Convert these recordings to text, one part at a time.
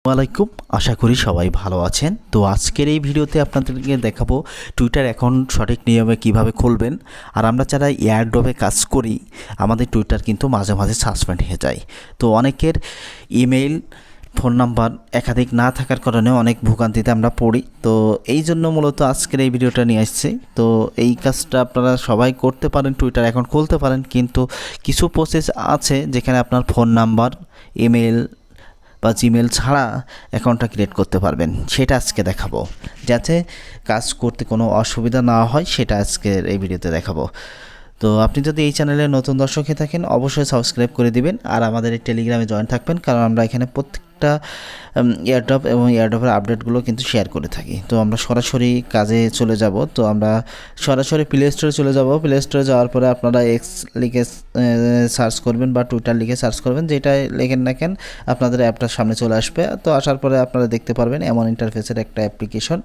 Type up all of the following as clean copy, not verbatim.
ওয়ালাইকুম, আশা করি সবাই ভালো আছেন। তো আজকের এই ভিডিওতে আপনাদেরকে দেখাবো টুইটার অ্যাকাউন্ট সঠিক নিয়মে কিভাবে খুলবেন। আর আমরা যারা এয়ারড্রপে কাজ করি, আমাদের টুইটার কিন্তু মাঝে মাঝে সাসপেন্ড হয়ে যায়। তো অনেকের ইমেইল, ফোন নাম্বার একাধিক না থাকার কারণে অনেক ভোগান্তিতে আমরা পড়ি। তো এই জন্য মূলত আজকের এই ভিডিওটা নিয়ে আসছি। তো এই কাজটা আপনারা সবাই করতে পারেন, টুইটার অ্যাকাউন্ট খুলতে পারেন, কিন্তু কিছু প্রসেস আছে যেখানে আপনার ফোন নাম্বার, ইমেল বা জিমেল ছাড়া অ্যাকাউন্টটা ক্রিয়েট করতে পারবেন। সেটা আজকে দেখাবো, যাতে কাজ করতে কোনো অসুবিধা না হয়। সেটা আজকের এই ভিডিওতে দেখাবো। তো আপনি যদি এই চ্যানেলে নতুন দর্শক হয়ে থাকেন, অবশ্যই সাবস্ক্রাইব করে দিবেন আর আমাদের এই টেলিগ্রামে জয়েন থাকবেন, কারণ আমরা এখানে প্রত্যেকটা এয়ারড্রপ এবং এয়ারড্রপের আপডেটগুলো কিন্তু শেয়ার করে থাকি। তো আমরা সরাসরি কাজে চলে যাব। তো আমরা সরাসরি প্লে স্টোরে চলে যাব। প্লে স্টোরে যাওয়ার পরে আপনারা এক্স লিখে সার্চ করবেন বা টুইটার লিখে সার্চ করবেন, যেটাই লেখেন না কেন আপনাদের অ্যাপটার সামনে চলে আসবে। তো আসার পরে আপনারা দেখতে পারবেন এমন ইন্টারফেসের একটা অ্যাপ্লিকেশন।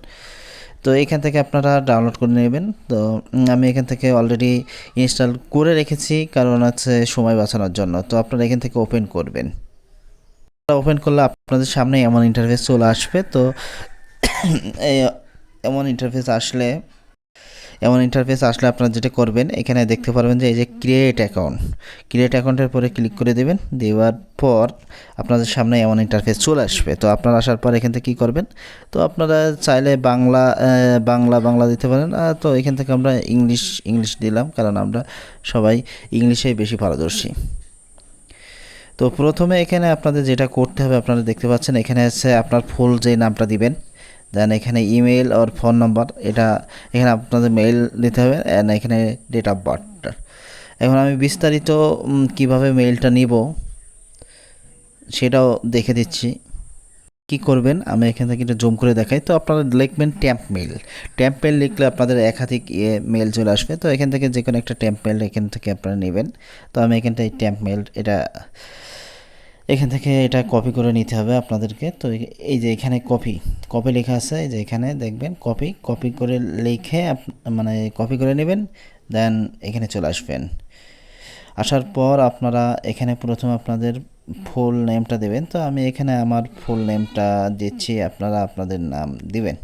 তো এখান থেকে আপনারা ডাউনলোড করে নেবেন। তো আমি এখান থেকে অলরেডি ইনস্টল করে রেখেছি, কারণ আছে সময় বাঁচানোর জন্য। তো আপনারা এখান থেকে ওপেন করবেন। ওপেন করলে আপনাদের সামনে এমন ইন্টারফেস চলে আসবে। তো এমন ইন্টারফেস আসলে আপনারা যেটা করবেন, এখানে দেখতে পারবেন যে এই যে ক্রিয়েট অ্যাকাউন্টের পরে ক্লিক করে দেবেন। দেওয়ার পর আপনাদের সামনে এমন ইন্টারফেস চলে আসবে। তো আপনারা আসার পর এখান থেকে কী করবেন, তো আপনারা চাইলে বাংলা দিতে পারেন। তো এখান থেকে আমরা ইংলিশ দিলাম, কারণ আমরা সবাই ইংলিশেই বেশি পারদর্শী। তো প্রথমে এখানে আপনাদের যেটা করতে হবে, আপনারা দেখতে পাচ্ছেন এখানে আছে আপনার ফুল যে নামটা দিবেন, দেন এখানে ইমেল আর ফোন নাম্বার, এখানে আপনাদের মেইল দিতে হবে, অ্যান্ড এখানে ডেট অফ বার্থ। এখন আমি বিস্তারিত কিভাবে মেইলটা নিব সেটাও দেখে দিচ্ছি। কি করবেন, আমি এখান থেকে একটু জুম করে দেখাই। তো আপনারা লিখবেন ট্যাম্প মেইল লিখলে আপনাদের একাধিক মেইল চলে আসবে। তো এখান থেকে যে কোনো একটা ট্যাম্প মেইল এখান থেকে আপনারা নেবেন। তো আমি এখানটায় ট্যাম্প মেইল এখান থেকে এটা কপি করে নিতে হবে আপনাদেরকে। তো এই যে এখানে কপি লেখা আছে, এই যে এখানে দেখবেন কপি করে লিখে কপি করে নেবেন। দেন এখানে চলে আসবেন। আসার পর আপনারা এখানে প্রথমে আপনাদের ফুল নেমটা দেবেন। তো আমি এখানে আমার ফুল নেমটা দিচ্ছি, আপনারা আপনাদের নাম দিবেন।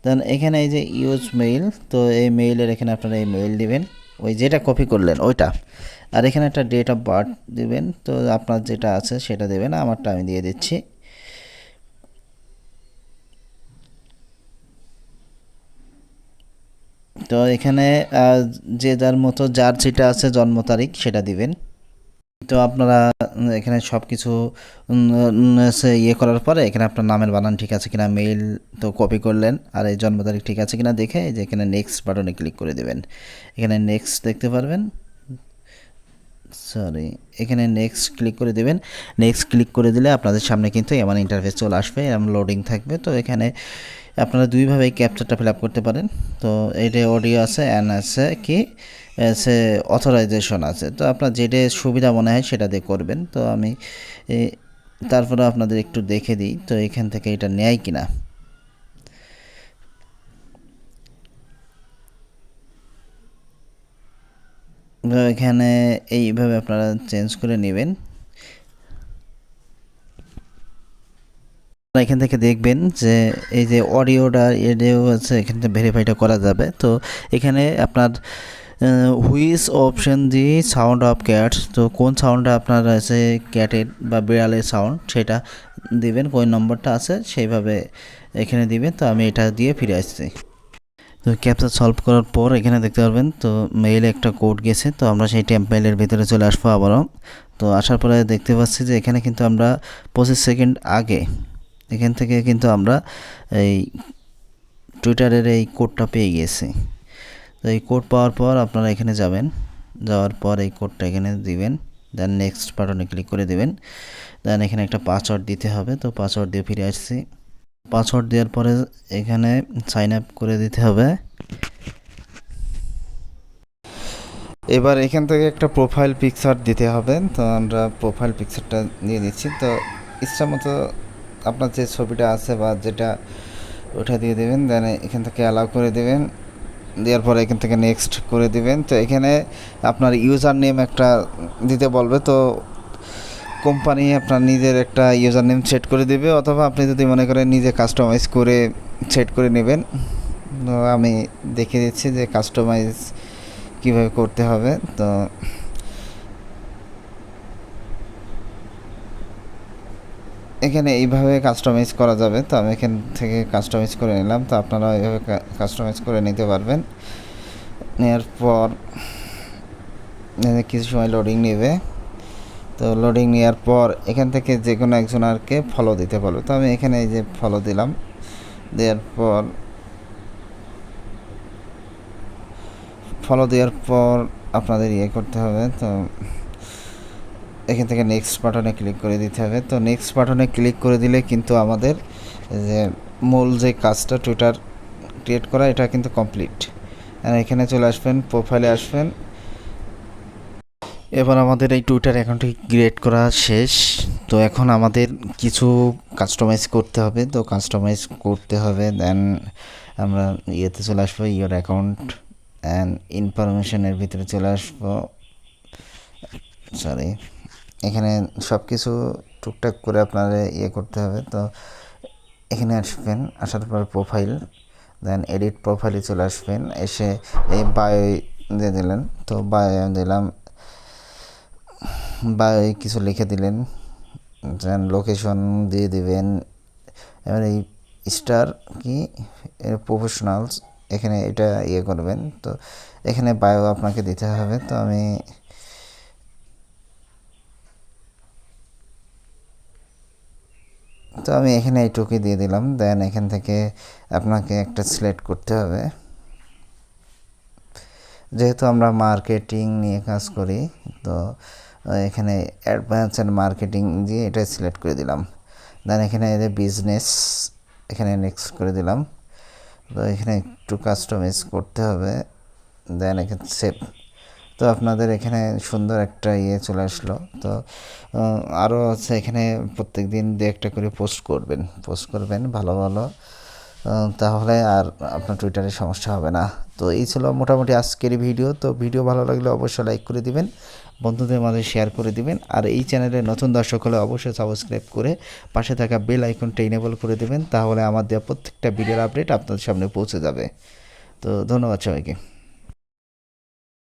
দেন এখানে এই যে ইউজ মেইল, তো এই মেইলের এখানে আপনারা এই মেইল দিবেন, ওই যেটা কপি করলেন ওইটা। আর এখানে একটা ডেট অফ বার্থ দিবেন। তো আপনার যেটা আছে সেটা দেবেন, আমারটা আমি দিয়ে দিচ্ছি। তো এখানে যে যার মতো যার যেটা আছে জন্ম তারিখ সেটা দিবেন। তো আপনারা এখানে সব কিছু ইয়ে করার পরে এখানে আপনার নামের বানান ঠিক আছে কিনা, মেইল তো কপি করলেন, আর এই জন্ম তারিখ ঠিক আছে কিনা দেখে যে এখানে নেক্সট বাটনে ক্লিক করে দেবেন। এখানে নেক্সট দেখতে পারবেন, এখানে নেক্সট ক্লিক করে দেবেন। নেক্সট ক্লিক করে দিলে আপনাদের সামনে কিন্তু এমন ইন্টারফেস চলে আসবে, এমন লোডিং থাকবে। তো এখানে আপনারা দুইভাবে এই ক্যাপচারটা ফিল আপ করতে পারেন। তো এইটা অডিও আছে, অ্যান্ড আছে কি সে অথরাইজেশন আছে। তো আপনার যেটা সুবিধা মনে হয় সেটা দিয়ে করবেন। তো আমি তারপরে আপনাদের একটু দেখে দিই তো এখান থেকে এটা নেয় কিনা। এখানে এইভাবে আপনারা চেঞ্জ করে নেবেন। এখান থেকে দেখবেন যে এই যে অডিওটা আছে, এখান থেকে ভেরিফাইটা করা যাবে। তো এখানে আপনার which option the sound of cats, তো কোন সাউন্ডটা আপনার আছে ক্যাটের বা বিড়ালের সাউন্ড সেটা দিবেন, কোন নম্বরটা আছে সেইভাবে এখানে দিবেন। তো আমি এটা দিয়ে ফিরে আসছি। তো ক্যাপচা সলভ করার পর এখানে দেখতে পারবেন তো মেইলে একটা কোড গেছে। তো আমরা সেই ট্যাম্প মেইলের ভিতরে চলে আসবো আবারও। তো আসার পরে দেখতে পাচ্ছি যে এখানে কিন্তু আমরা 25 সেকেন্ড আগে এখান থেকে কিন্তু আমরা এই টুইটারের এই কোডটা পেয়ে গেছি। তো এই কোড পাওয়ার পর আপনারা এখানে যাওয়ার পর এই কোডটা এখানে দিবেন, দেন নেক্সট বাটনে ক্লিক করে দেবেন। দেন এখানে একটা পাসওয়ার্ড দিতে হবে। তো পাসওয়ার্ড দিয়ে ফিরে আসছি। পাসওয়ার্ড দেওয়ার পরে এখানে সাইন আপ করে দিতে হবে। এবার এখান থেকে একটা প্রোফাইল পিকচার দিতে হবে। তো আমরা প্রোফাইল পিকচারটা নিয়ে নিচ্ছি। তো ইচ্ছা মতো আপনার যে ছবিটা আছে বা যেটা ওটা দিয়ে দেবেন। দেন এখান থেকে অ্যালাউ করে দেবেন। দেওয়ার পরে এখান থেকে নেক্সট করে দিবেন। তো এখানে আপনার ইউজার নেম একটা দিতে বলবে। তো কোম্পানি আপনার নিজের একটা ইউজার নেম সেট করে দেবে, অথবা আপনি যদি মনে করেন নিজে কাস্টমাইজ করে সেট করে নেবেন। তো আমি দেখিয়ে দিচ্ছি যে কাস্টমাইজ কীভাবে করতে হবে। তো এখানে এইভাবে কাস্টমাইজ করা যাবে। তো আমি এখান থেকে কাস্টমাইজ করে নিলাম। তো আপনারা এইভাবে কাস্টমাইজ করে নিতে পারবেন। নেওয়ার পর কিছু সময় লোডিং নেবে। তো লোডিং নেওয়ার পর এখান থেকে যে কোনো একজনকে ফলো দিতে পারবে। তো আমি এখানে এই যে ফলো দিলাম, দেওয়ার পর আপনাদের করতে হবে। তো এখান থেকে নেক্সট বাটনে ক্লিক করে দিতে হবে। তো নেক্সট বাটনে ক্লিক করে দিলে কিন্তু আমাদের যে মূল যে কাজটা টুইটার ক্রিয়েট করা, এটা কিন্তু কমপ্লিট। আর এখানে চলে আসবেন, প্রোফাইলে আসবেন। এবার আমাদের এই টুইটার অ্যাকাউন্টটি ক্রিয়েট করা শেষ। তো এখন আমাদের কিছু কাস্টমাইজ করতে হবে। তো কাস্টমাইজ করতে হবে, দেন আমরা চলে আসবো, ইয়োর অ্যাকাউন্ট অ্যান্ড ইনফরমেশনের ভিতরে চলে আসবো। সরি, এখানে সব কিছু টুকটাক করে আপনারা করতে হবে। তো এখানে আসবেন, আসার পর প্রোফাইল, দেন এডিট প্রোফাইলে চলে আসবেন। এসে এই বায়ো দিয়ে দিলেন। তো বায়ো দিলাম, বায়ো কিছু লিখে দিলেন, দেন লোকেশন দিয়ে দিবেন। এবার এই স্টার কি প্রফেশনালস, এখানে এটা করবেন। তো এখানে বায়ো আপনাকে দিতে হবে। তো আমি এখানে এইটুকুই দিয়ে দিলাম। দেন এখান থেকে আপনাকে একটা সিলেক্ট করতে হবে। যেহেতু আমরা মার্কেটিং নিয়ে কাজ করি, তো এখানে অ্যাডভান্স অ্যান্ড মার্কেটিং দিয়ে এটা সিলেক্ট করে দিলাম। দেন এখানে বিজনেস, এখানে নেক্সট করে দিলাম। তো এখানে একটু কাস্টমাইজ করতে হবে, দেন এখানে সেভ। তো আপনাদের এখানে সুন্দর একটা চলে আসলো। তো আরও আছে, এখানে প্রত্যেক দিন দু একটা করে পোস্ট করবেন ভালো ভালো, তাহলে আর আপনার টুইটারে সমস্যা হবে না। তো এই ছিল মোটামুটি আজকের ভিডিও। তো ভিডিও ভালো লাগলে অবশ্যই লাইক করে দিবেন, বন্ধুদের মাঝে শেয়ার করে দিবেন। আর এই চ্যানেলে নতুন দর্শক হলে অবশ্যই সাবস্ক্রাইব করে পাশে থাকা বেল আইকনটা ইনেবল করে দেবেন, তাহলে আমার দেওয়া প্রত্যেকটা ভিডিওর আপডেট আপনাদের সামনে পৌঁছে যাবে। তো ধন্যবাদ সবাইকে।